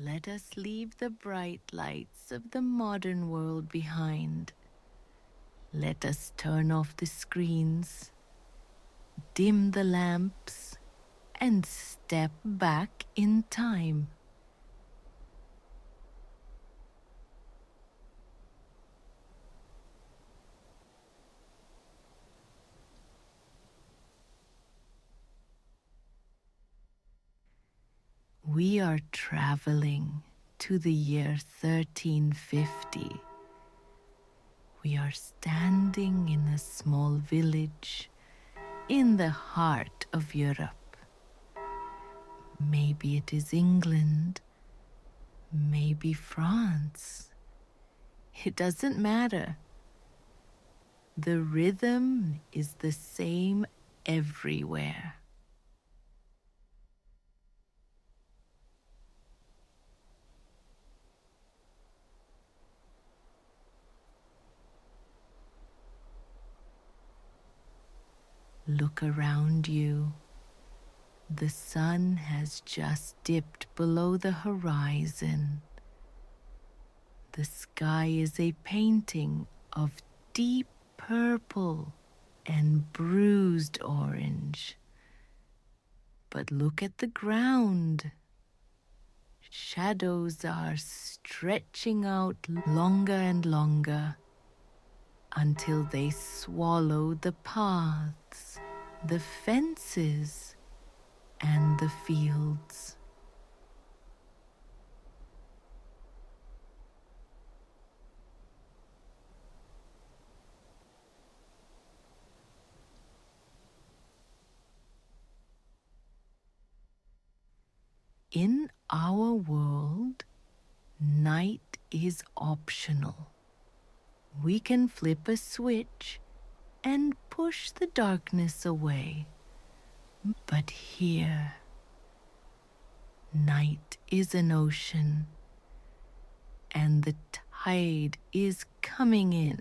Let us leave the bright lights of the modern world behind. Let us turn off the screens, dim the lamps, and step back in time. We are traveling to the year 1350. We are standing in a small village in the heart of Europe. Maybe it is England, maybe France. It doesn't matter. The rhythm is the same everywhere. Look around you. The sun has just dipped below the horizon. The sky is a painting of deep purple and bruised orange. But look at the ground. Shadows are stretching out longer and longer until they swallow the paths, the fences, and the fields. In our world, night is optional. We can flip a switch and push the darkness away. But here, night is an ocean, and the tide is coming in.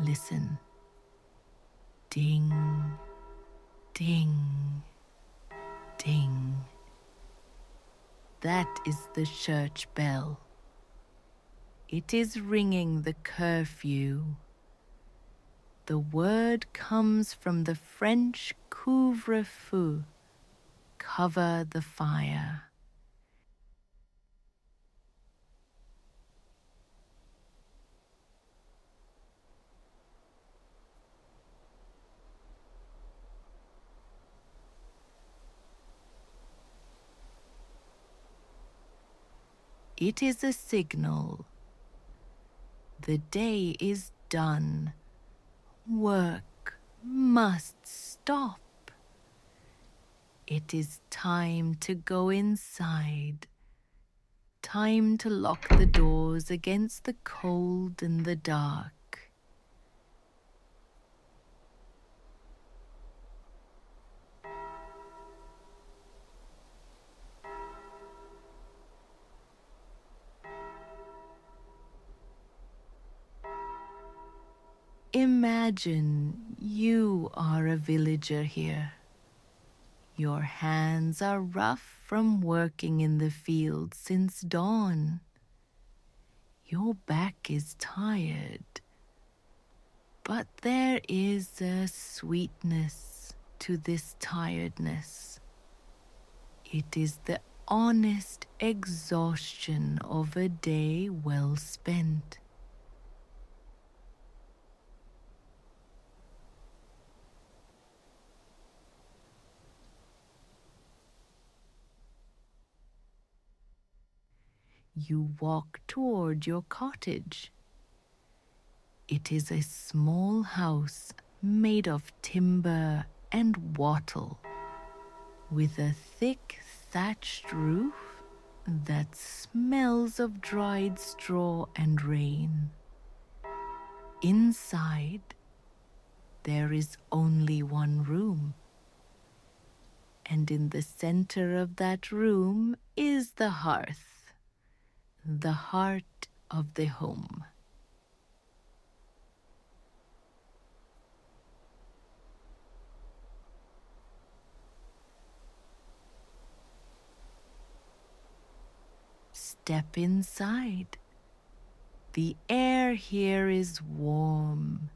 Listen. Ding, ding, ding. That is the church bell. It is ringing the curfew. The word comes from the French couvre-feu, cover the fire. It is a signal. The day is done. Work must stop. It is time to go inside. Time to lock the doors against the cold and the dark. Imagine you are a villager here. Your hands are rough from working in the fields since dawn. Your back is tired. But there is a sweetness to this tiredness. It is the honest exhaustion of a day well spent. You walk toward your cottage. It is a small house made of timber and wattle, with a thick thatched roof that smells of dried straw and rain. Inside, there is only one room, and in the center of that room is the hearth. The heart of the home. Step inside. The air here is warm.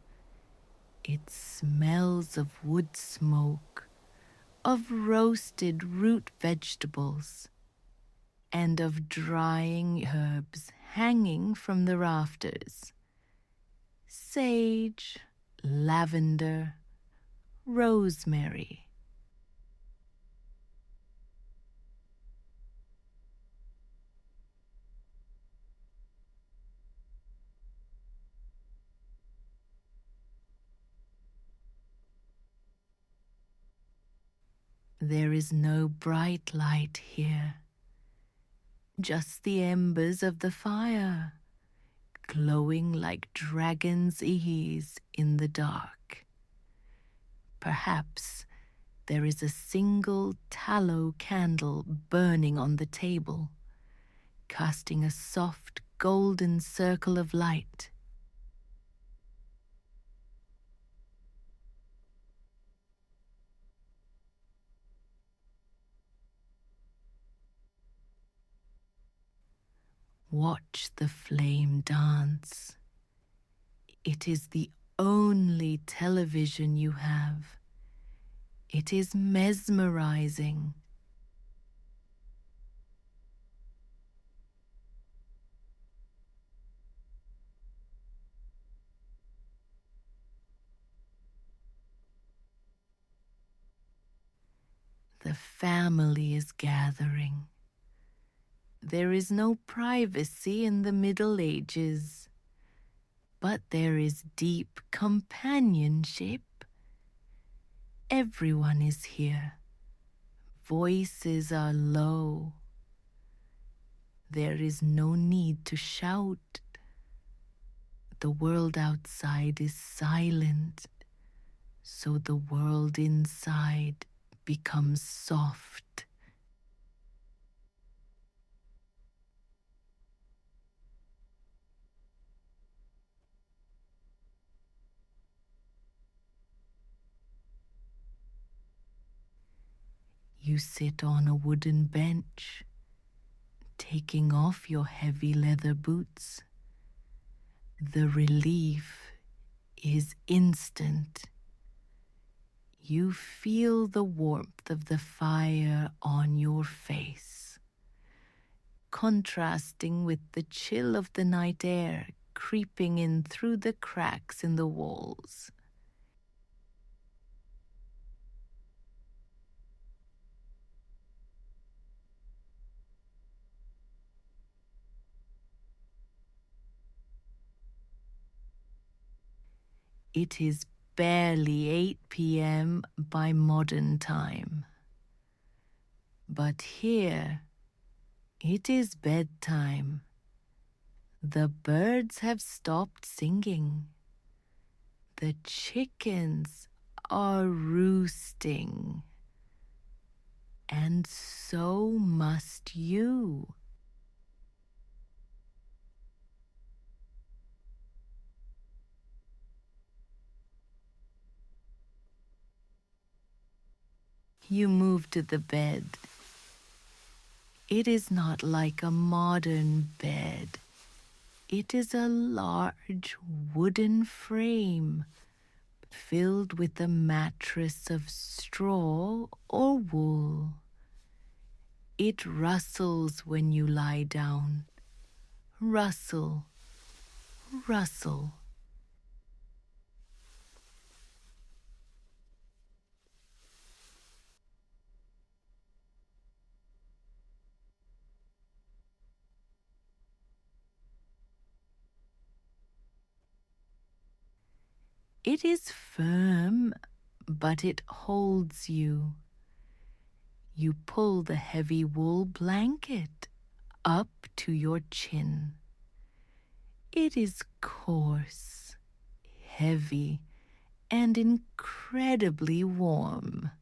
It smells of wood smoke, of roasted root vegetables, and of drying herbs hanging from the rafters. Sage, lavender, rosemary. There is no bright light here, just the embers of the fire, glowing like dragon's eyes in the dark. Perhaps there is a single tallow candle burning on the table, casting a soft golden circle of light. Watch the flame dance. It is the only television you have. It is mesmerizing. The family is gathering. There is no privacy in the Middle Ages, but there is deep companionship. Everyone is here. Voices are low. There is no need to shout. The world outside is silent, so the world inside becomes soft. You sit on a wooden bench, taking off your heavy leather boots. The relief is instant. You feel the warmth of the fire on your face, contrasting with the chill of the night air creeping in through the cracks in the walls. It is barely 8 p.m. by modern time. But here, it is bedtime. The birds have stopped singing. The chickens are roosting. And so must you. You move to the bed. It is not like a modern bed. It is a large wooden frame filled with a mattress of straw or wool. It rustles when you lie down. Rustle, rustle. It is firm, but it holds you. You pull the heavy wool blanket up to your chin. It is coarse, heavy, and incredibly warm.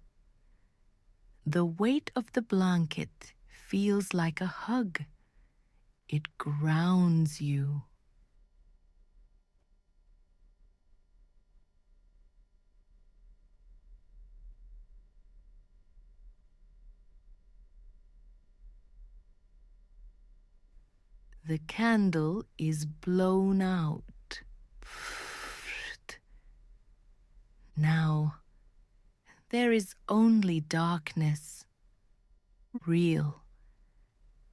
The weight of the blanket feels like a hug. It grounds you. The candle is blown out. Now, there is only darkness. Real,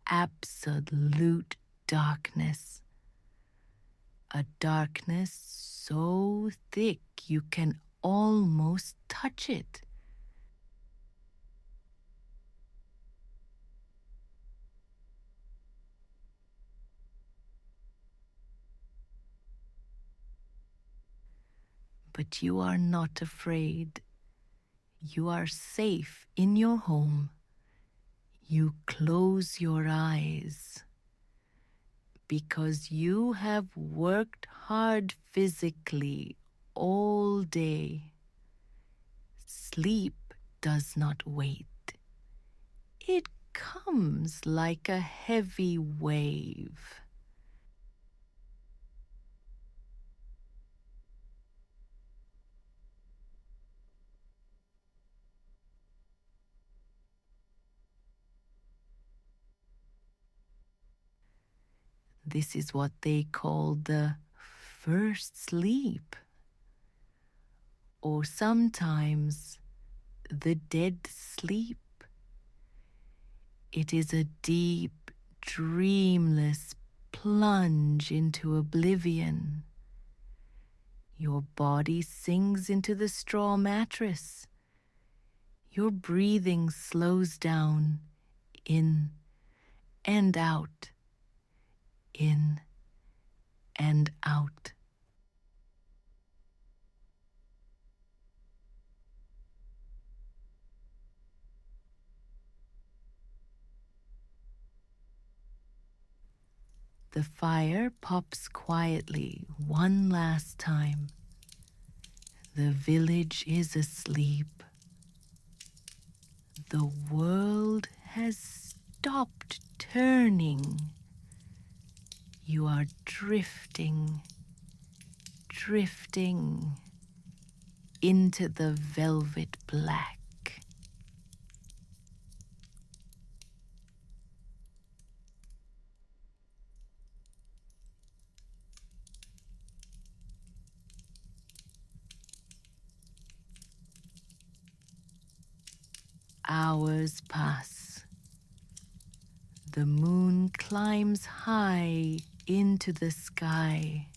absolute darkness. A darkness so thick you can almost touch it. But you are not afraid. You are safe in your home. You close your eyes because you have worked hard physically all day. Sleep does not wait. It comes like a heavy wave. This is what they call the first sleep, or sometimes the dead sleep. It is a deep, dreamless plunge into oblivion. Your body sinks into the straw mattress. Your breathing slows down, in and out, in and out. The fire pops quietly one last time. The village is asleep. The world has stopped turning. You are drifting, drifting into the velvet black. Hours pass. The moon climbs high into the sky.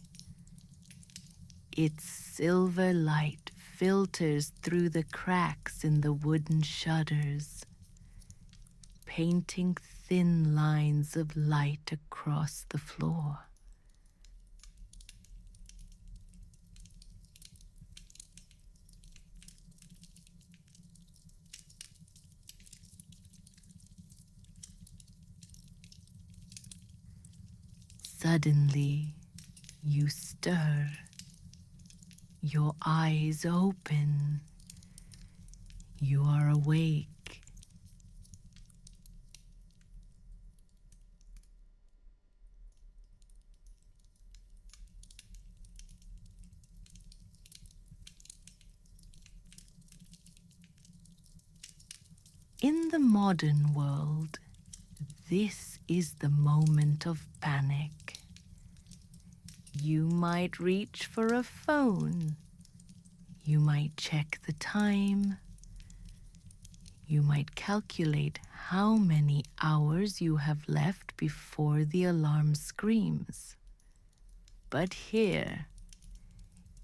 Its silver light filters through the cracks in the wooden shutters, painting thin lines of light across the floor. Suddenly, you stir. Your eyes open. You are awake. In the modern world, this is the moment of panic. You might reach for a phone. You might check the time. You might calculate how many hours you have left before the alarm screams. But here,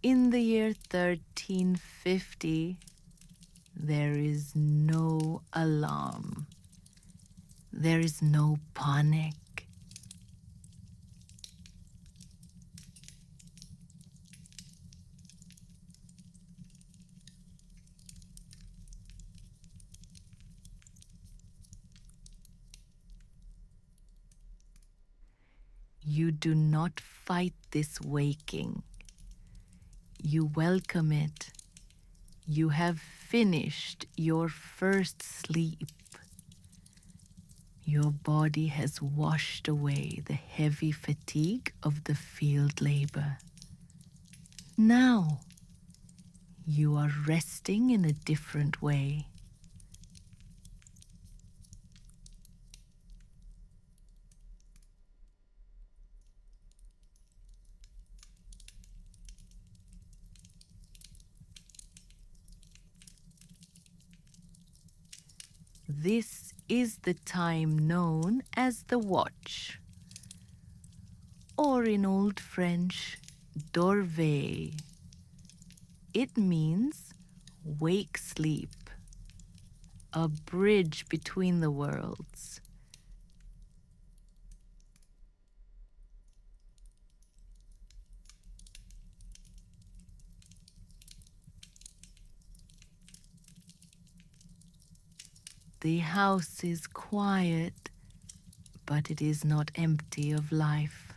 in the year 1350, there is no alarm. There is no panic. You do not fight this waking. You welcome it. You have finished your first sleep. Your body has washed away the heavy fatigue of the field labor. Now, you are resting in a different way. This is the time known as the watch, or in Old French, Dorveille. It means wake sleep, a bridge between the worlds. The house is quiet, but it is not empty of life.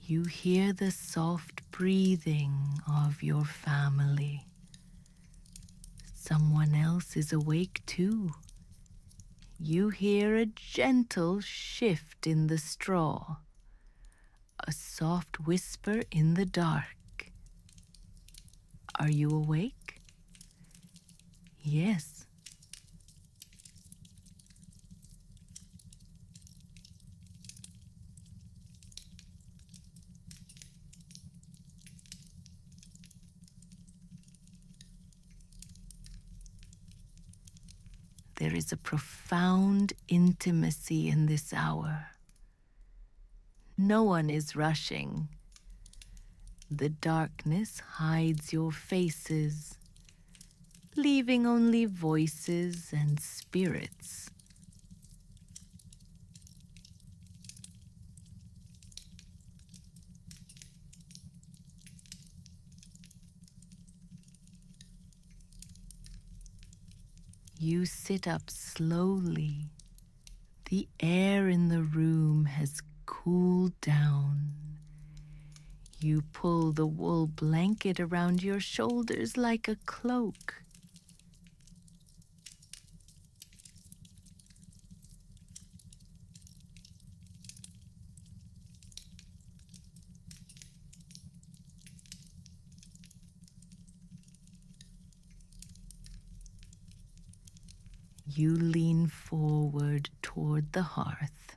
You hear the soft breathing of your family. Someone else is awake too. You hear a gentle shift in the straw, a soft whisper in the dark. Are you awake? Yes. There is a profound intimacy in this hour. No one is rushing. The darkness hides your faces, leaving only voices and spirits. You sit up slowly. The air in the room has cooled down. You pull the wool blanket around your shoulders like a cloak. You lean forward toward the hearth.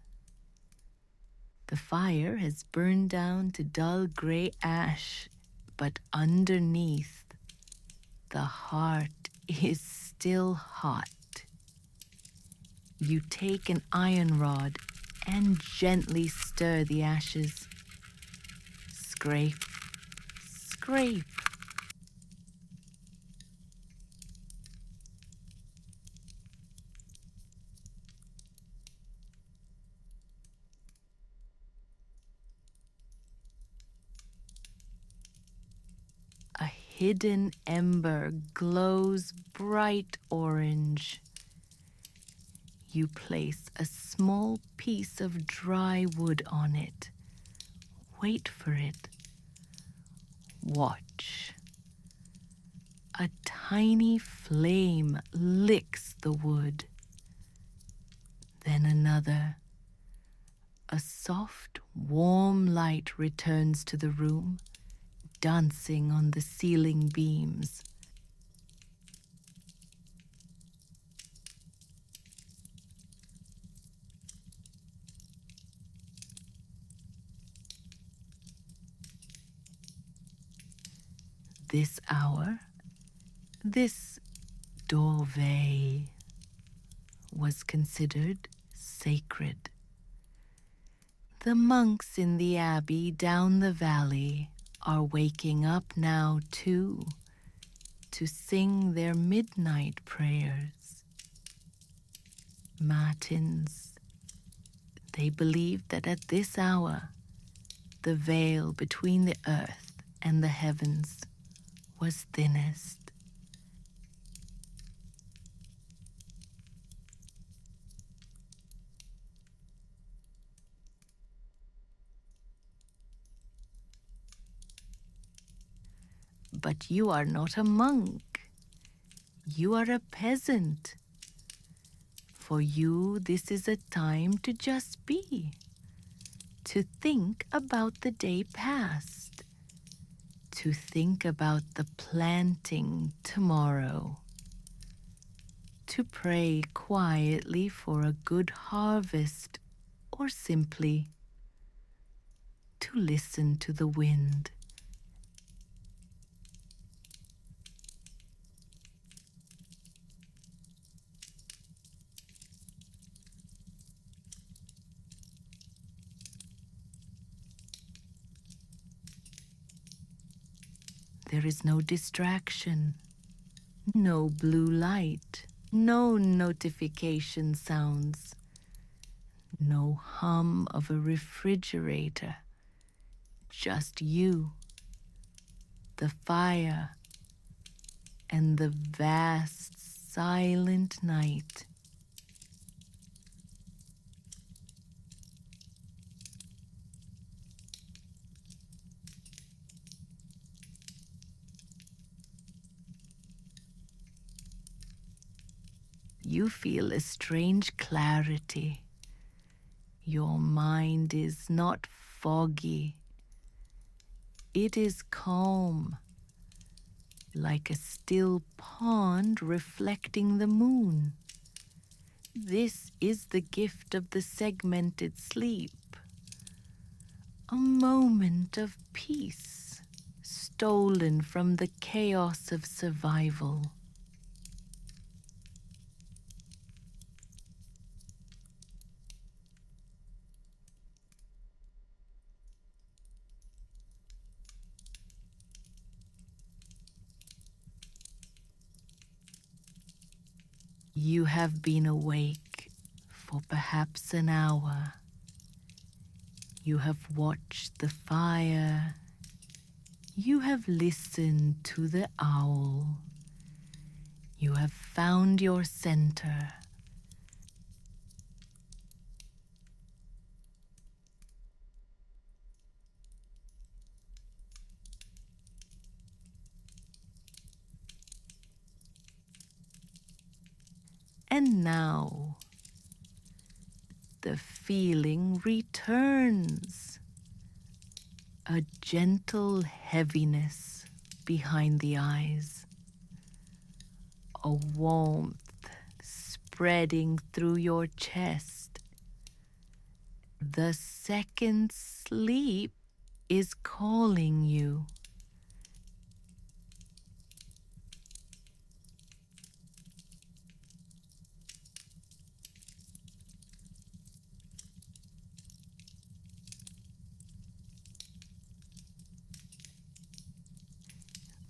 The fire has burned down to dull gray ash, but underneath, the heart is still hot. You take an iron rod and gently stir the ashes. Scrape, scrape. A hidden ember glows bright orange. You place a small piece of dry wood on it. Wait for it. Watch. A tiny flame licks the wood. Then another. A soft, warm light returns to the room, dancing on the ceiling beams. This hour, this Dorveille, was considered sacred. The monks in the abbey down the valley are waking up now too, to sing their midnight prayers. Matins. They believed that at this hour, the veil between the earth and the heavens was thinnest. But you are not a monk. You are a peasant. For you, this is a time to just be, to think about the day past, to think about the planting tomorrow, to pray quietly for a good harvest, or simply to listen to the wind. There is no distraction, no blue light, no notification sounds, no hum of a refrigerator. Just you, the fire, and the vast, silent night. You feel a strange clarity. Your mind is not foggy. It is calm, like a still pond reflecting the moon. This is the gift of the segmented sleep. A moment of peace, stolen from the chaos of survival. You have been awake for perhaps an hour. You have watched the fire. You have listened to the owl. You have found your center. And now, the feeling returns. A gentle heaviness behind the eyes. A warmth spreading through your chest. The second sleep is calling you.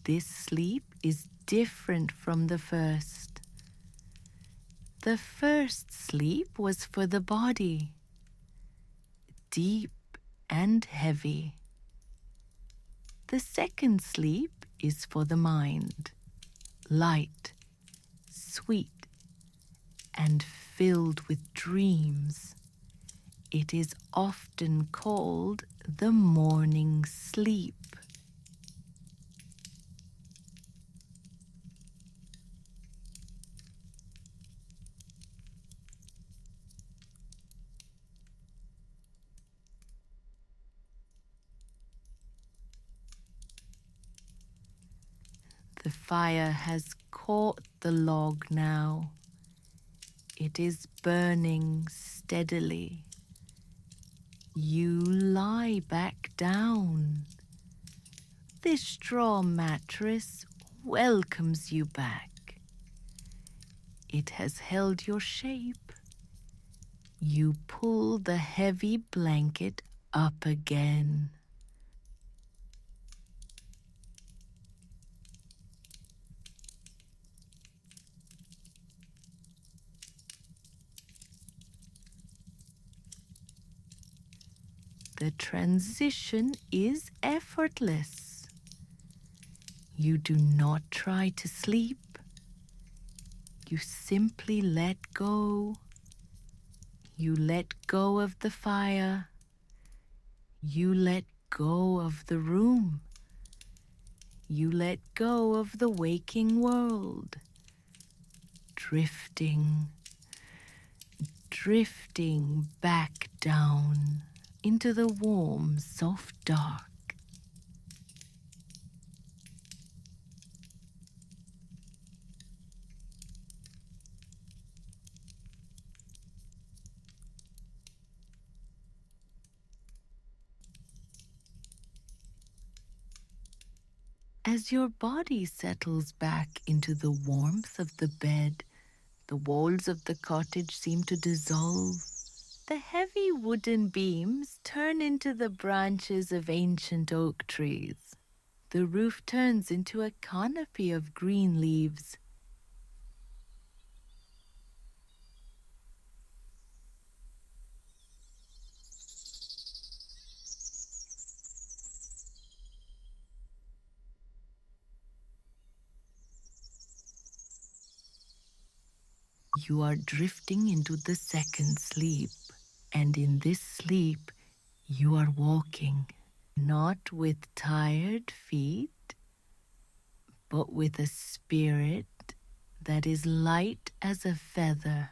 This sleep is different from the first. The first sleep was for the body, deep and heavy. The second sleep is for the mind, light, sweet, and filled with dreams. It is often called the morning sleep. The fire has caught the log now. It is burning steadily. You lie back down. The straw mattress welcomes you back. It has held your shape. You pull the heavy blanket up again. The transition is effortless. You do not try to sleep. You simply let go. You let go of the fire. You let go of the room. You let go of the waking world. Drifting, drifting back down into the warm, soft dark. As your body settles back into the warmth of the bed, the walls of the cottage seem to dissolve. The heavy wooden beams turn into the branches of ancient oak trees. The roof turns into a canopy of green leaves. You are drifting into the second sleep, and in this sleep, you are walking, not with tired feet, but with a spirit that is light as a feather.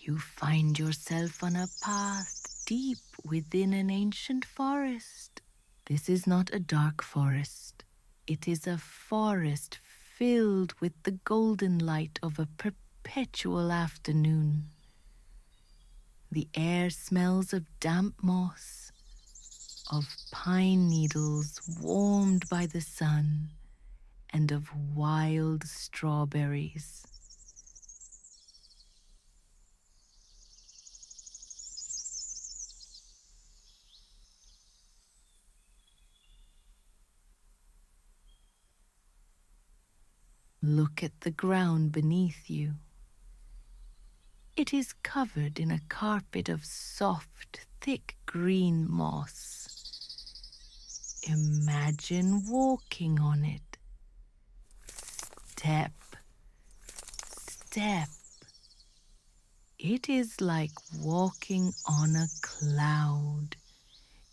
You find yourself on a path deep within an ancient forest. This is not a dark forest. It is a forest filled with the golden light of a perpetual afternoon. The air smells of damp moss, of pine needles warmed by the sun, and of wild strawberries. Look at the ground beneath you. It is covered in a carpet of soft, thick green moss. Imagine walking on it. Step, step. It is like walking on a cloud.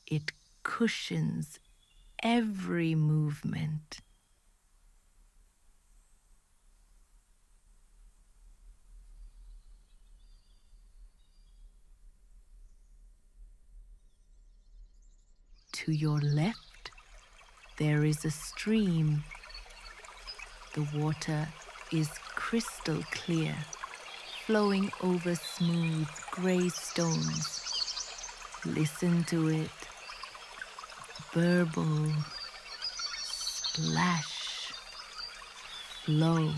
It cushions every movement. To your left, there is a stream. The water is crystal clear, flowing over smooth grey stones. Listen to it. Burble, splash, flow.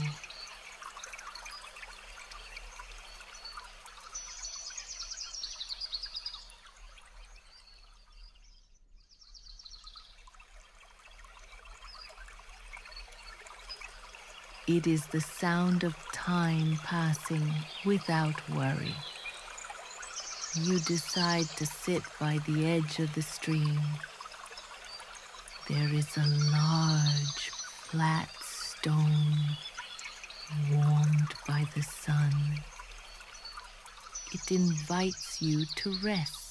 It is the sound of time passing without worry. You decide to sit by the edge of the stream. There is a large, flat stone warmed by the sun. It invites you to rest.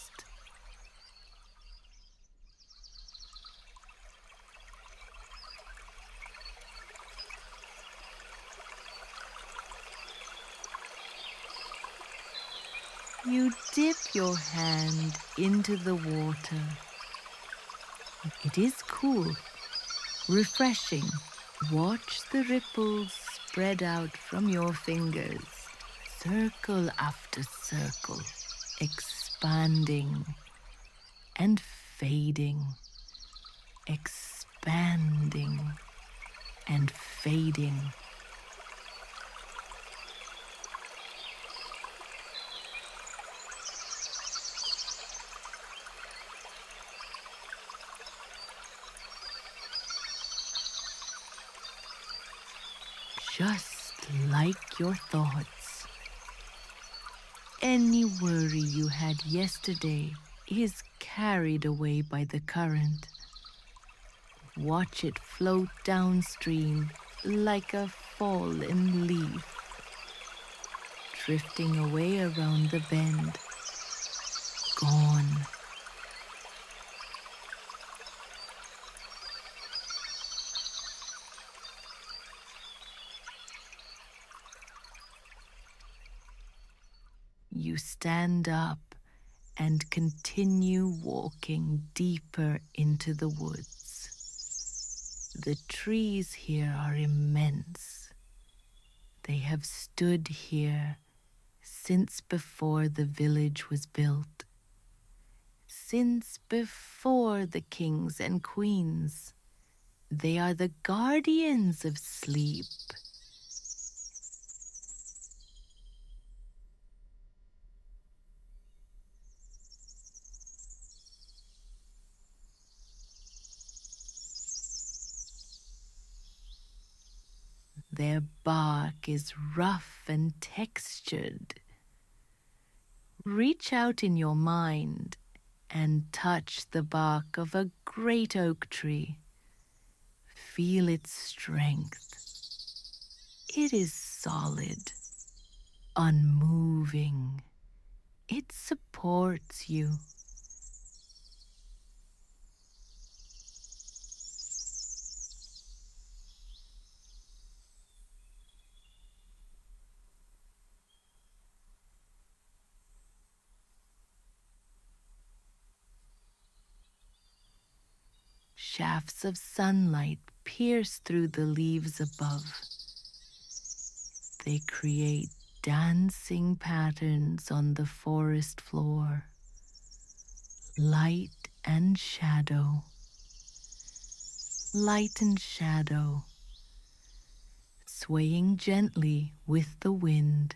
You dip your hand into the water. It is cool, refreshing. Watch the ripples spread out from your fingers, circle after circle, expanding and fading, expanding and fading. Just like your thoughts. Any worry you had yesterday is carried away by the current. Watch it float downstream like a fallen leaf, drifting away around the bend. Gone. You stand up and continue walking deeper into the woods. The trees here are immense. They have stood here since before the village was built, since before the kings and queens. They are the guardians of sleep. Their bark is rough and textured. Reach out in your mind and touch the bark of a great oak tree. Feel its strength. It is solid, unmoving. It supports you. Shafts of sunlight pierce through the leaves above. They create dancing patterns on the forest floor. Light and shadow. Light and shadow, swaying gently with the wind.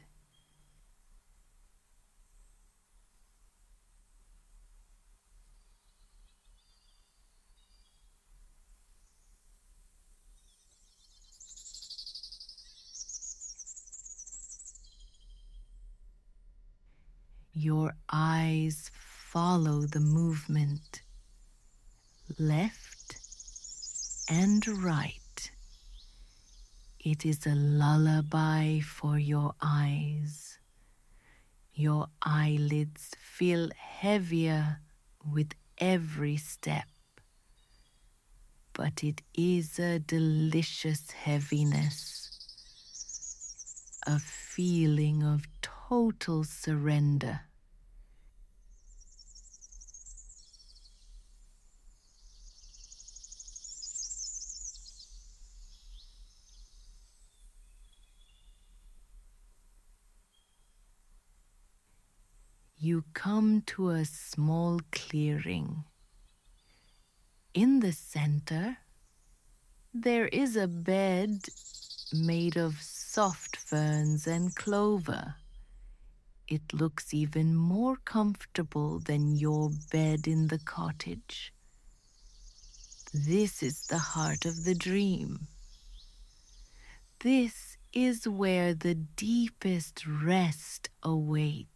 Your eyes follow the movement, left and right. It is a lullaby for your eyes. Your eyelids feel heavier with every step, but it is a delicious heaviness, a feeling of total surrender. You come to a small clearing. In the center, there is a bed made of soft ferns and clover. It looks even more comfortable than your bed in the cottage. This is the heart of the dream. This is where the deepest rest awaits.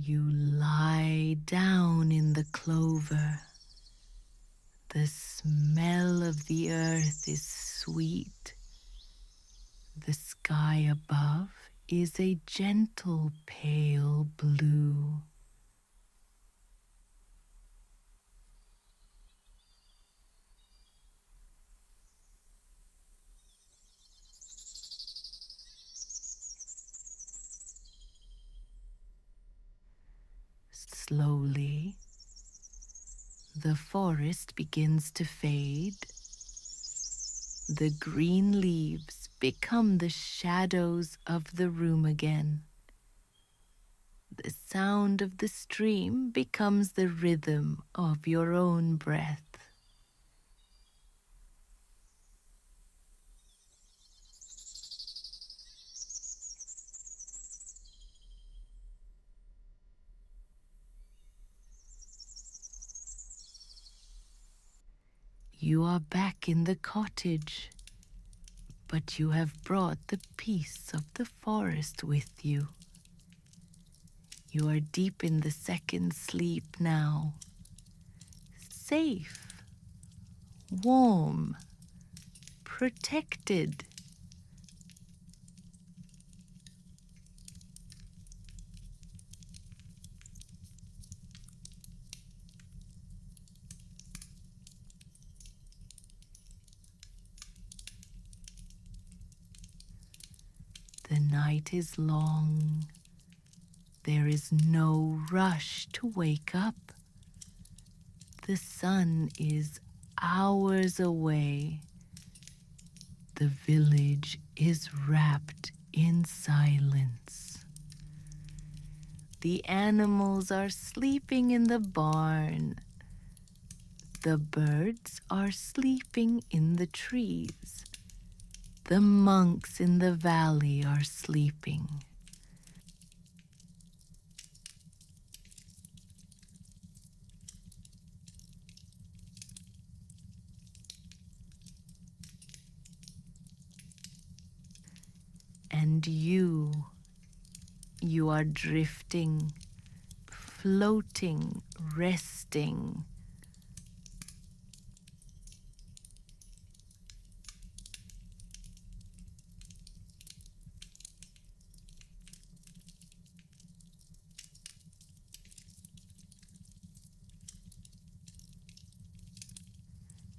You lie down in the clover. The smell of the earth is sweet. The sky above is a gentle pale blue. Slowly, the forest begins to fade. The green leaves become the shadows of the room again. The sound of the stream becomes the rhythm of your own breath. You are back in the cottage, but you have brought the peace of the forest with you. You are deep in the second sleep now, safe, warm, protected. The night is long. There is no rush to wake up. The sun is hours away, The village is wrapped in silence. The animals are sleeping in the barn. The birds are sleeping in the trees. The monks in the valley are sleeping. And you are drifting, floating, resting.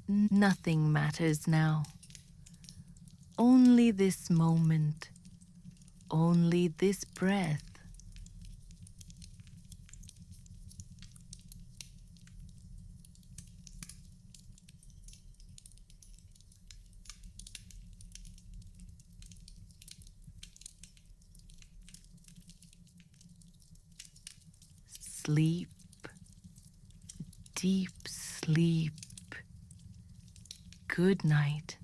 Nothing matters now. Only this moment, only this breath. Sleep, deep sleep. Good night.